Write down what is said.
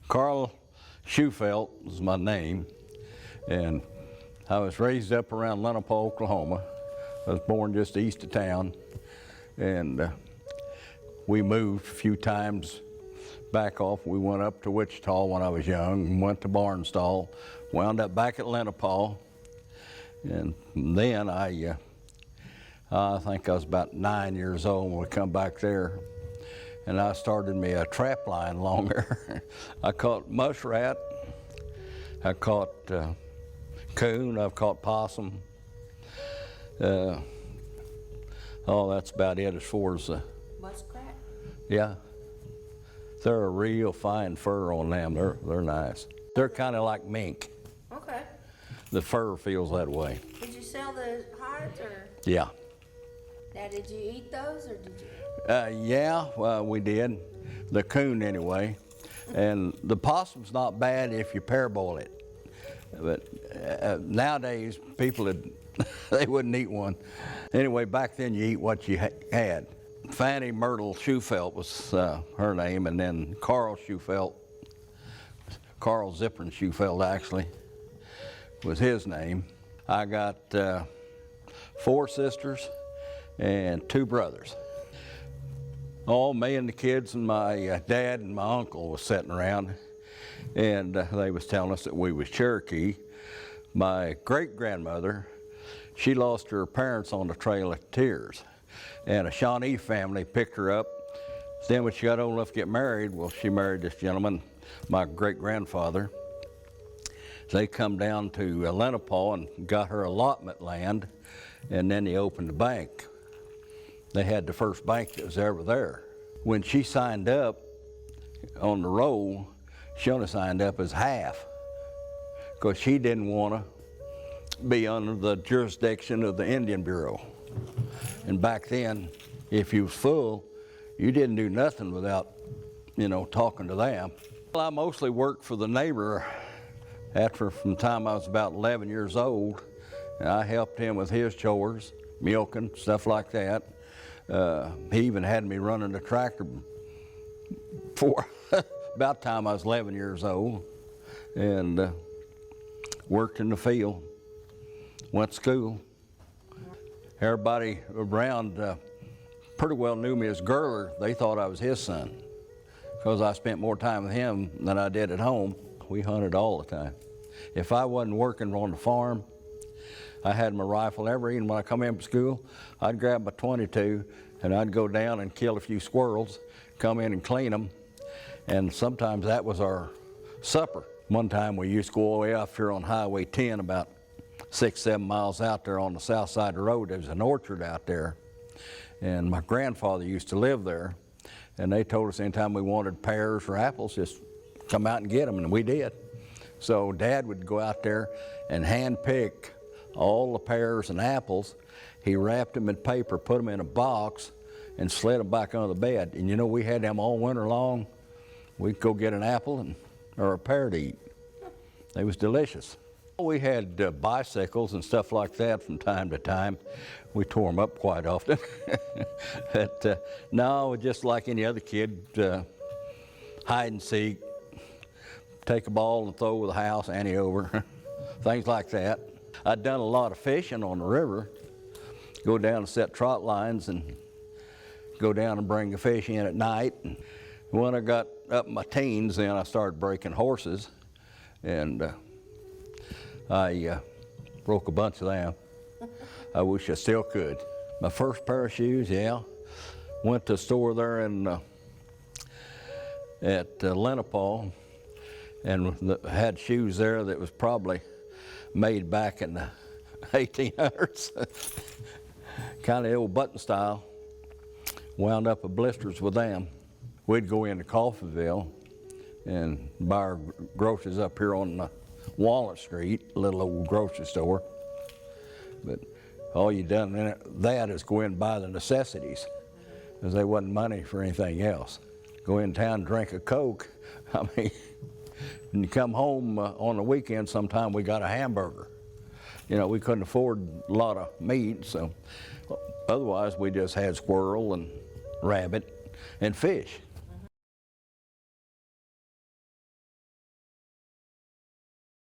Carl Shufeldt was my name, and I was raised up around Lenapah, Oklahoma. I was born just east of town, and we moved a few times back off. We went up to Wichita when I was young, and went to Barnstall, wound up back at Lenapah, and then I think I was about 9 years old when we come back there, and I started me a trap line along there. I caught muskrat, I caught coon, I've caught possum. Oh, that's about it as far as Muskrat? yeah. They're a real fine fur on them. They're nice. They're kind of like mink. Okay. The fur feels that way. Did you sell the hides or? Yeah. Now, did you eat those or did you? Yeah, well, we did. The coon anyway. And the possum's not bad if you parboil it. But nowadays, people they wouldn't eat one. Anyway, back then you eat what you had. Fanny Myrtle Shufeldt was her name, and then Carl Shufeldt, Carl Zippern Shufeldt actually, was his name. I got 4 sisters and 2 brothers. All me and the kids and my dad and my uncle was sitting around, and they was telling us that we was Cherokee. My great-grandmother, she lost her parents on the Trail of Tears, and a Shawnee family picked her up. Then when she got old enough to get married, well, she married this gentleman, my great-grandfather. They come down to Lenapah and got her allotment land, and then they opened the bank. They had the first bank that was ever there. When she signed up on the roll, she only signed up as half, because she didn't want to be under the jurisdiction of the Indian Bureau. And back then, if you was full, you didn't do nothing without, talking to them. Well, I mostly worked for the neighbor from the time I was about 11 years old, and I helped him with his chores, milking, stuff like that. He even had me running the tractor for about the time I was 11 years old, and worked in the field, went to school. Everybody around pretty well knew me as Gurler. They thought I was his son, because I spent more time with him than I did at home. We hunted all the time. If I wasn't working on the farm, I had my rifle every evening when I come in from school. I'd grab my .22 and I'd go down and kill a few squirrels, come in and clean them, and sometimes that was our supper. One time we used to go way up here on Highway 10, about 6-7 miles out there on the south side of the road. There was an orchard out there, and my grandfather used to live there, and they told us anytime we wanted pears or apples, just come out and get them, and we did. So Dad would go out there and hand pick all the pears and apples. He wrapped them in paper, put them in a box, and slid them back under the bed. And we had them all winter long. We'd go get an apple or a pear to eat. They was delicious. We had bicycles and stuff like that from time to time. We tore them up quite often. But no, just like any other kid, hide and seek, take a ball and throw with a house, ante over, things like that. I'd done a lot of fishing on the river, go down and set trot lines and go down and bring the fish in at night. And when I got up in my teens, then I started breaking horses, and I broke a bunch of them. I wish I still could. My first pair of shoes, yeah, went to a store there at Lenapah, and had shoes there that was probably made back in the 1800s. Kind of old button style. Wound up with blisters with them. We'd go into Coffeyville and buy our groceries up here on Walnut Street, a little old grocery store. But all you done in that is go in and buy the necessities, because there wasn't money for anything else. Go in town and drink a Coke. I mean, when you come home on the weekend, sometime we got a hamburger. We couldn't afford a lot of meat, so otherwise we just had squirrel and rabbit and fish.